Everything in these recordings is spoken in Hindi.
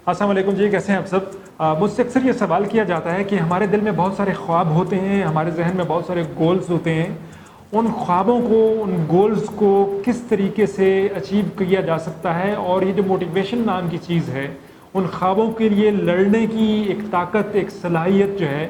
अस्सलाम वालेकुम जी, कैसे हैं आप सब। मुझसे अक्सर ये सवाल किया जाता है कि हमारे दिल में बहुत सारे ख्वाब होते हैं, हमारे जहन में बहुत सारे गोल्स होते हैं। उन ख्वाबों को, उन गोल्स को किस तरीके से अचीव किया जा सकता है, और ये जो मोटिवेशन नाम की चीज़ है, उन ख्वाबों के लिए लड़ने की एक ताकत, एक सलाहियत जो है,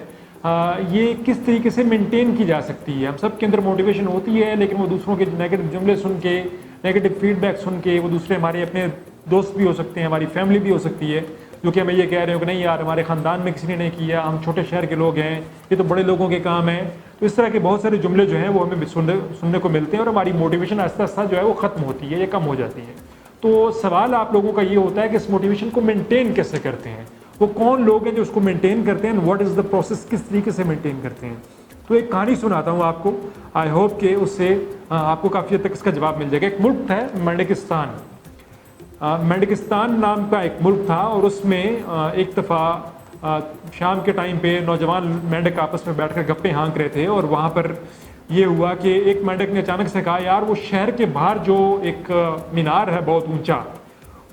ये किस तरीके से मेंटेन की जा सकती है। हम सब के अंदर मोटिवेशन होती है, लेकिन वो दूसरों के नेगेटिव जुमले सुन के, नेगेटिव फीडबैक सुन के, वो दूसरे हमारे अपने दोस्त भी हो सकते हैं, हमारी फैमिली भी हो सकती है, जो कि हमें ये कह रहे हो कि नहीं यार, हमारे ख़ानदान में किसी ने नहीं किया, हम छोटे शहर के लोग हैं, ये तो बड़े लोगों के काम है। तो इस तरह के बहुत सारे जुमले जो हैं वो हमें सुनने को मिलते हैं, और हमारी मोटिवेशन आहिस्ता आहिस्ता जो है वो ख़त्म होती है या कम हो जाती है। तो सवाल आप लोगों का ये होता है कि इस मोटिवेशन को मेनटेन कैसे करते हैं, वो कौन लोग हैं जो उसको मेनटेन करते हैं, व्हाट इज़ द प्रोसेस, किस तरीके से मेनटेन करते हैं। तो एक कहानी सुनाता हूँ आपको, आई होप कि उससे आपको काफ़ी हद तक इसका जवाब मिल जाएगा। एक मुल्क है मेडगिस्तान। मेडगिस्तान नाम का एक मुल्क था, और उसमें एक दफ़ा शाम के टाइम पे नौजवान मेंढक आपस में बैठकर गप्पे हाँक रहे थे, और वहाँ पर ये हुआ कि एक मेंढक ने अचानक से कहा, यार वो शहर के बाहर जो एक मीनार है बहुत ऊंचा,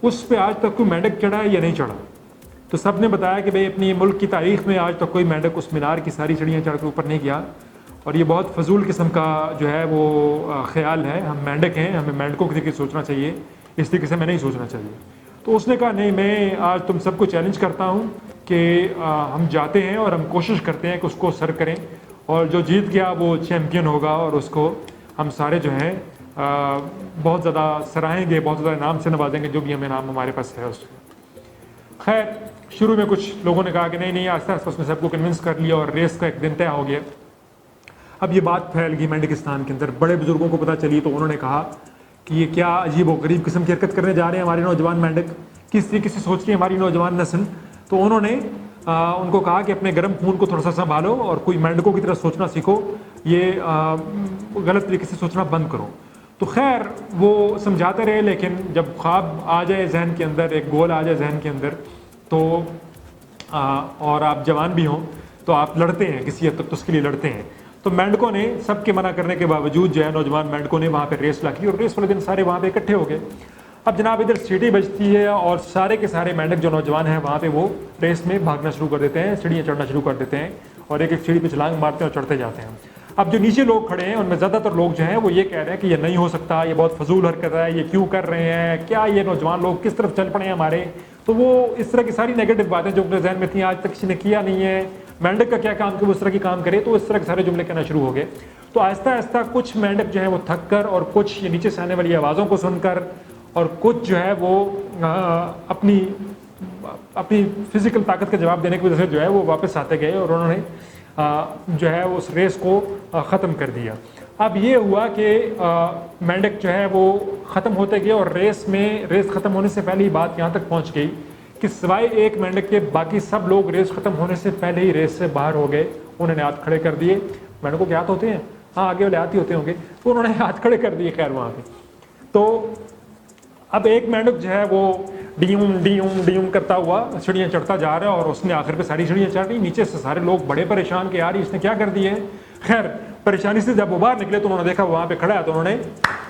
उस पर आज तक कोई मेंढक चढ़ा है या नहीं चढ़ा। तो सब ने बताया कि भाई अपनी मुल्क की तारीख में आज तक कोई मेंढक उस मीनार की सारी सीढ़ियाँ चढ़ कर ऊपर नहीं गया, और ये बहुत फजूल किस्म का जो है वो ख्याल है। हम मेंढक हैं, हमें मेंढकों के तरीके सोचना चाहिए, इस तरीके से हमें नहीं सोचना चाहिए। तो उसने कहा नहीं, मैं आज तुम सबको चैलेंज करता हूँ कि हम जाते हैं और हम कोशिश करते हैं कि उसको सर करें, और जो जीत गया वो चैम्पियन होगा, और उसको हम सारे जो हैं बहुत ज़्यादा सराहेंगे, बहुत ज़्यादा इनाम से नवाजेंगे, जो भी हमें इनाम हमारे पास है उसको। खैर, शुरू में कुछ लोगों ने कहा कि नहीं नहीं, आस्ते आस्ते उसने सबको कन्विंस कर लिया, और रेस का एक दिन तय हो गया। अब ये बात फैल गई मेडगिस्तान के अंदर, बड़े बुजुर्गों को पता चली, तो उन्होंने कहा कि ये क्या अजीब व गरीब किस्म की हरकत करने जा रहे हैं हमारे नौजवान मेंढक, किस तरीके से सोच रही है हमारी नौजवान नस्ल। तो उन्होंने उनको कहा कि अपने गर्म खून को थोड़ा सा संभालो, और कोई मेंढकों की तरह सोचना सीखो, ये गलत तरीके से सोचना बंद करो। तो खैर वो समझाते रहे, लेकिन जब ख्वाब आ जाए जहन के अंदर, एक गोल आ जाए जहन के अंदर, तो और आप जवान भी हों, तो आप लड़ते हैं किसी हद तक, तो उसके लिए लड़ते हैं। तो मेंढकों ने सबके मना करने के बावजूद जो है नौजवान मेंढकों ने वहाँ पे रेस ला की, और रेस वाले दिन सारे वहाँ पे इकट्ठे हो गए। अब जनाब इधर सीढ़ी बजती है, और सारे के सारे मेंढक जो नौजवान हैं वहाँ पे वो रेस में भागना शुरू कर देते हैं, सीढ़ियाँ चढ़ना शुरू कर देते हैं, और एक एक सीढ़ी पे छलांग मारते हैं और चढ़ते जाते हैं। अब जो नीचे लोग खड़े हैं उनमें ज़्यादातर लोग जो हैं वो ये कह रहे हैं कि ये नहीं हो सकता, ये बहुत फजूल हरकत है, ये क्यों कर रहे हैं, क्या ये नौजवान लोग किस तरफ चल पड़े हैं हमारे। तो वो इस तरह की सारी नेगेटिव बातें जो अपने जहन में थी, आज तक किसी ने किया नहीं है, मेंढक का क्या काम कि वो इस तरह की काम करे, तो इस तरह के सारे जुमले कहना शुरू हो गए। तो आहिस्ता आहिस्ता कुछ मेंढक जो है वो थक कर, और कुछ ये नीचे से आने वाली आवाज़ों को सुनकर, और कुछ जो है वो अपनी फिजिकल ताकत का जवाब देने की वजह से जो है वो वापस आते गए, और उन्होंने जो है उस रेस को ख़त्म कर दिया। अब ये हुआ कि मेंढक जो है वो ख़त्म होते गए, और रेस ख़त्म होने से पहले ही बात यहाँ तक पहुँच गई कि सिवाय एक मेंढक के बाकी सब लोग रेस ख़त्म होने से पहले ही रेस से बाहर हो गए। उन्होंने हाथ खड़े कर दिए। मेंढकों के हाथ होते हैं, हाँ आगे वाले हाथ ही होते होंगे, तो उन्होंने हाथ खड़े कर दिए खैर वहाँ पे। तो अब एक मेंढक जो है वो ड्यूम करता हुआ सीढ़ियाँ चढ़ता जा रहा है, और उसने आखिर पे सारी सीढ़ियाँ चढ़ रही। नीचे से सारे लोग बड़े परेशान कि यार इसने क्या कर दिए है। खैर परेशानी से जब वो बाहर निकले तो उन्होंने देखा वहाँ पे खड़ा है, तो उन्होंने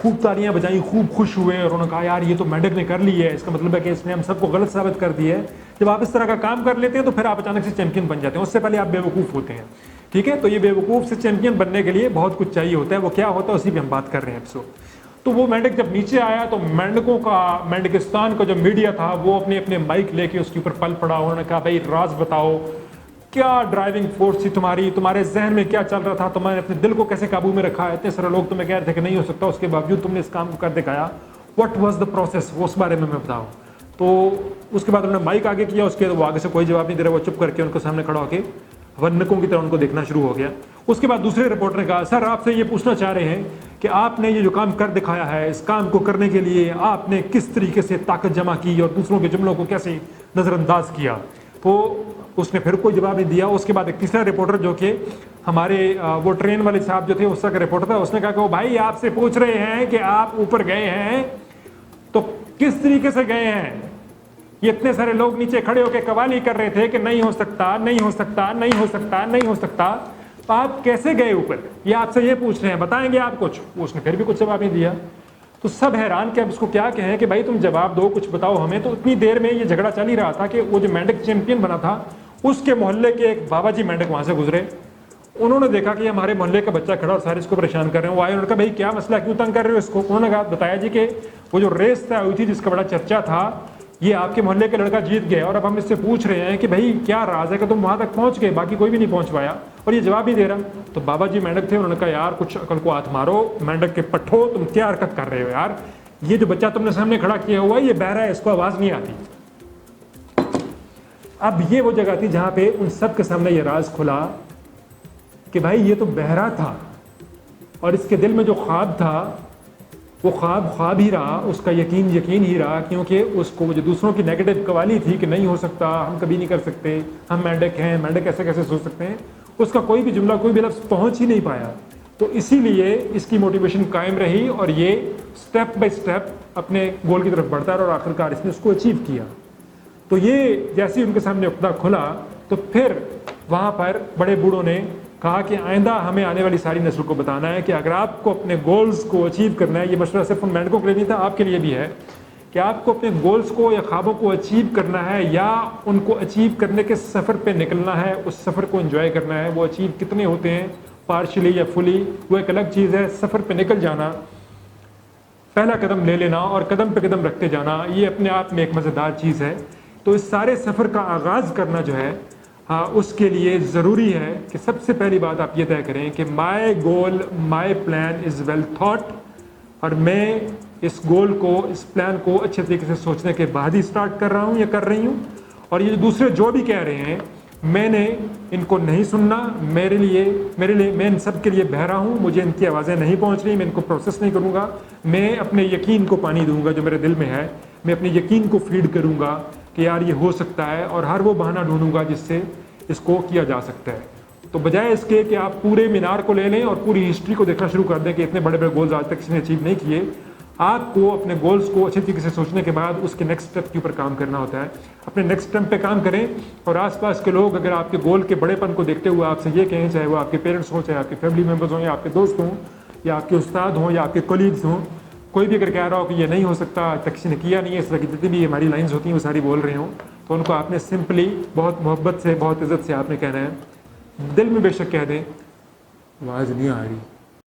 खूब तालियां बजाई, खूब खुश हुए, और उन्होंने कहा यार ये तो मेंढक ने कर ली है, इसका मतलब है कि इसने हम सबको गलत साबित कर दिया है। जब आप इस तरह का काम कर लेते हैं तो फिर आप अचानक से चैंपियन बन जाते हैं, उससे पहले आप बेवकूफ़ होते हैं। ठीक है, तो ये बेवकूफ़ से चैंपियन बनने के लिए बहुत कुछ चाहिए होता है। वो क्या होता है उसी पर हम बात कर रहे हैं एपिसोड। तो वो मेंढक जब नीचे आया तो मेंढकिस्तान का जो मीडिया था वो अपने अपने माइक लेके उसके ऊपर पल पड़ा। उन्होंने कहा भाई राज बताओ, क्या ड्राइविंग फोर्स थी तुम्हारी, तुम्हारे जहन में क्या चल रहा था, तुमने अपने दिल को कैसे काबू में रखा है। इतने सारे लोग तुम्हें कह रहे थे कि नहीं हो सकता, उसके बावजूद तुमने इस काम को कर दिखाया। व्हाट वाज द प्रोसेस, वो उस बारे में मैं बताऊँ। तो उसके बाद उन्होंने माइक आगे किया, उसके वो आगे से कोई जवाब नहीं दे रहा, वो चुप करके उनके सामने खड़ा होकर वन्नकों की तरह उनको देखना शुरू हो गया। उसके बाद दूसरे रिपोर्टर ने कहा सर आपसे ये पूछना चाह रहे हैं कि आपने ये जो काम कर दिखाया है, इस काम को करने के लिए आपने किस तरीके से ताकत जमा की और दूसरों के जुमलों को कैसे नज़रअंदाज किया। तो उसने फिर कोई जवाब नहीं दिया। उसके बाद एक तीसरा रिपोर्टर जो कि हमारे वो ट्रेन वाले साहब जो थे उसका रिपोर्टर था, उसने कहा कि वो भाई आपसे पूछ रहे हैं कि आप ऊपर गए हैं तो किस तरीके से गए हैं। ये इतने सारे लोग नीचे खड़े होकर कवाली कर रहे थे कि नहीं हो सकता, नहीं हो सकता, नहीं हो सकता, नहीं हो सकता, तो आप कैसे गए ऊपर, ये आपसे ये पूछ रहे हैं, बताएंगे आप कुछ। उसने फिर भी कुछ जवाब नहीं दिया। तो सब हैरान कि अब इसको क्या कहें कि भाई तुम जवाब दो, कुछ बताओ हमें। तो इतनी देर में ये झगड़ा चल ही रहा था कि वो जो मेंढक चैंपियन बना था उसके मोहल्ले के एक बाबा जी मेंढक वहां से गुजरे। उन्होंने देखा कि हमारे मोहल्ले का बच्चा खड़ा और सारे इसको परेशान कर रहे हैं। वो आए, उन्होंने कहा भाई क्या मसला, क्यों तंग कर रहे हो इसको। उन्होंने कहा, बताया जी कि वो जो रेस तय हुई थी जिसका बड़ा चर्चा था, ये आपके मोहल्ले का लड़का जीत गया और अब हम इससे पूछ रहे हैं कि भाई क्या राज है कि तुम वहां तक पहुंच गए, बाकी कोई भी नहीं पहुंच पाया और ये जवाब ही दे रहा। तो बाबा जी मेंढक थे, उन्होंने कहा यार कुछ अकल को हाथ मारो, मेंढक के पट्ठो तुम क्या हरकत कर रहे हो यार, ये जो बच्चा तुमने सामने खड़ा किया हुआ है ये बहरा है, इसको आवाज नहीं आती। अब ये वो जगह थी जहां पे उन सब के सामने ये राज खुला कि भाई ये तो बहरा था और इसके दिल में जो ख्वाब था वो ख्वाब ही रहा, उसका यकीन ही रहा, क्योंकि उसको जो दूसरों की नेगेटिव कवाली थी कि नहीं हो सकता, हम कभी नहीं कर सकते, हम मेंढक हैं, मेंढक ऐसे कैसे सोच सकते हैं, उसका कोई भी जुमला, कोई भी लफ्ज़ पहुंच ही नहीं पाया। तो इसीलिए इसकी मोटिवेशन कायम रही और ये स्टेप बाय स्टेप अपने गोल की तरफ बढ़ता रहा और आखिरकार इसने उसको अचीव किया। तो ये जैसे ही उनके सामने उतना खुला तो फिर वहाँ पर बड़े बूढ़ों ने कहा कि आइंदा हमें आने वाली सारी नस्ल को बताना है कि अगर आपको अपने गोल्स को अचीव करना है, ये मशवरा सिर्फ उन मेंढकों के लिए नहीं था, आपके लिए भी है, कि आपको अपने गोल्स को या ख्वाबों को अचीव करना है या उनको अचीव करने के सफ़र पे निकलना है, उस सफ़र को एंजॉय करना है। वो अचीव कितने होते हैं, पार्शली या फुली, वो एक अलग चीज़ है। सफ़र पे निकल जाना, पहला कदम ले लेना और कदम पे कदम रखते जाना, ये अपने आप में एक मज़ेदार चीज़ है। तो इस सारे सफ़र का आगाज़ करना जो है, हाँ, उसके लिए ज़रूरी है कि सबसे पहली बात आप ये तय करें कि my goal my plan is well thought, और मैं इस गोल को, इस प्लान को अच्छे तरीके से सोचने के बाद ही स्टार्ट कर रहा हूँ या कर रही हूँ। और ये दूसरे जो भी कह रहे हैं मैंने इनको नहीं सुनना, मेरे लिए मैं इन सब के लिए बहरा हूँ, मुझे इनकी आवाज़ें नहीं पहुँच रही, मैं इनको प्रोसेस नहीं करूँगा। मैं अपने यकीन को पानी दूंगा जो मेरे दिल में है, मैं अपने यकीन को फीड करूँगा कि यार ये हो सकता है, और हर वो बहाना ढूंढूंगा जिससे इसको किया जा सकता है। तो बजाय इसके कि आप पूरे मीनार को ले लें और पूरी हिस्ट्री को देखना शुरू कर दें कि इतने बड़े बड़े गोल्स आज तक किसी ने अचीव नहीं किए, आपको अपने गोल्स को अच्छे तरीके से सोचने के बाद उसके नेक्स्ट स्टेप के ऊपर काम करना होता है। अपने नेक्स्ट स्टेप पे काम करें और आसपास के लोग अगर आपके गोल के बड़ेपन को देखते हुए आपसे ये कहें, चाहे वो आपके पेरेंट्स हों, चाहे आपके फैमिली मेम्बर्स हों, या आपके दोस्त हों, या आपके उस्ताद हों, या आपके कोलीग्स हों, कोई भी अगर कह रहा हो कि ये नहीं हो सकता, आज तक किसी ने किया नहीं है, इस तरह की जितनी भी हमारी लाइन्स होती हैं वो सारी बोल रहे हों, तो उनको आपने सिंपली बहुत मोहब्बत से, बहुत इज़्ज़त से आपने कहना है, दिल में बेशक कह दें आवाज़ नहीं आ रही,